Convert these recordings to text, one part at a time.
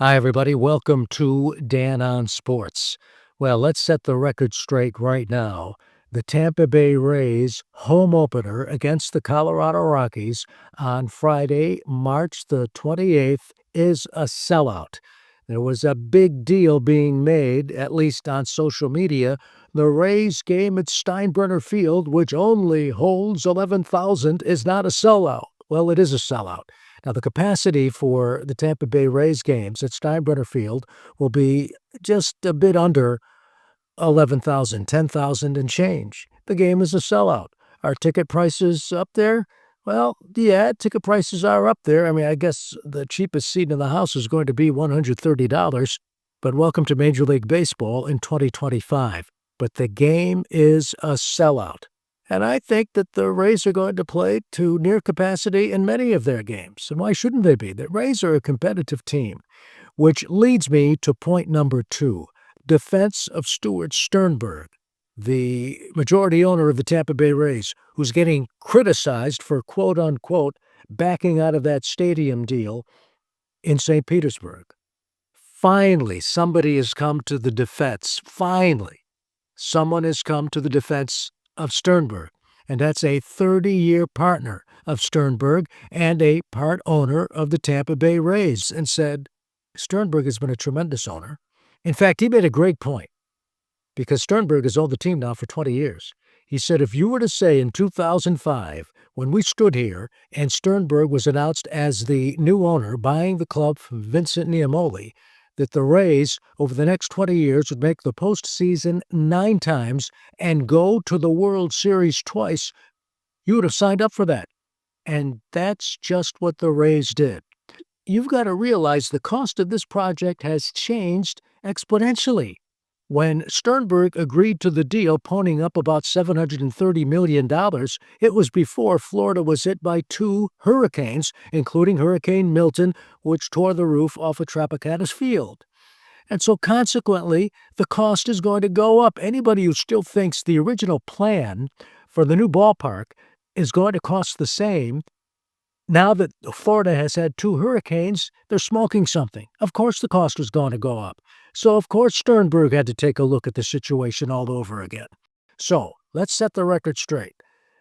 Hi, everybody. Welcome to Dan on Sports. Well, let's set the record straight right now. The Tampa Bay Rays home opener against the Colorado Rockies on Friday, March the 28th, is a sellout. There was a big deal being made, at least on social media. The Rays game at Steinbrenner Field, which only holds 11,000, is not a sellout. Well, it is a sellout. Now, the capacity for the Tampa Bay Rays games at Steinbrenner Field will be just a bit under 11,000, 10,000 and change. The game is a sellout. Are ticket prices up there? Well, yeah, ticket prices are up there. I mean, I guess the cheapest seat in the house is going to be $130, but welcome to Major League Baseball in 2025. But the game is a sellout. And I think that the Rays are going to play to near capacity in many of their games. And why shouldn't they be? The Rays are a competitive team, which leads me to point number 2, defense of Stuart Sternberg, the majority owner of the Tampa Bay Rays, who's getting criticized for quote-unquote backing out of that stadium deal in St. Petersburg. Finally, somebody has come to the defense. Finally, someone has come to the defense of Sternberg, and that's a 30-year partner of Sternberg and a part owner of the Tampa Bay Rays, and said Sternberg has been a tremendous owner. In fact, he made a great point, because Sternberg has owned the team now for 20 years. He said, if you were to say in 2005, when we stood here and Sternberg was announced as the new owner buying the club from Vincent Niamoli, that the Rays, over the next 20 years, would make the postseason 9 times and go to the World Series twice, you would have signed up for that. And that's just what the Rays did. You've got to realize the cost of this project has changed exponentially. When Sternberg agreed to the deal, ponying up about $730 million, it was before Florida was hit by 2 hurricanes, including Hurricane Milton, which tore the roof off of Tropicana's field. And so consequently, the cost is going to go up. Anybody who still thinks the original plan for the new ballpark is going to cost the same, now that Florida has had 2 hurricanes, they're smoking something. Of course the cost was going to go up. So, of course, Sternberg had to take a look at the situation all over again. So, let's set the record straight.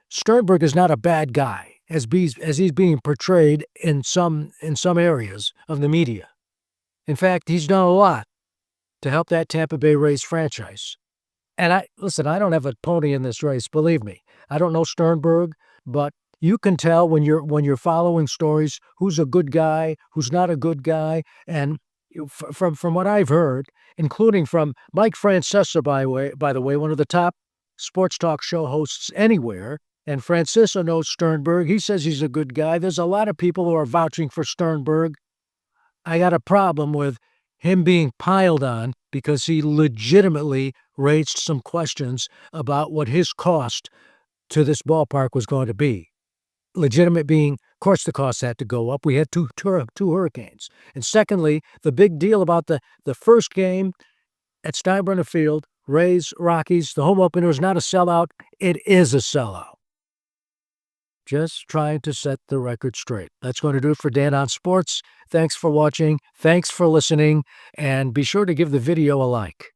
Sternberg is not a bad guy, as he's being portrayed in some areas of the media. In fact, he's done a lot to help that Tampa Bay Rays franchise. And I don't have a pony in this race, believe me. I don't know Sternberg, but you can tell when you're following stories who's a good guy, who's not a good guy, and from what I've heard, including from Mike Francesa, by the way, one of the top sports talk show hosts anywhere, and Francesa knows Sternberg. He says he's a good guy. There's a lot of people who are vouching for Sternberg. I got a problem with him being piled on because he legitimately raised some questions about what his cost to this ballpark was going to be. Legitimate being, of course, the costs had to go up. We had two hurricanes. And secondly, the big deal about the first game at Steinbrenner Field, Rays, Rockies, the home opener is not a sellout. It is a sellout. Just trying to set the record straight. That's going to do it for Dan on Sports. Thanks for watching. Thanks for listening. And be sure to give the video a like.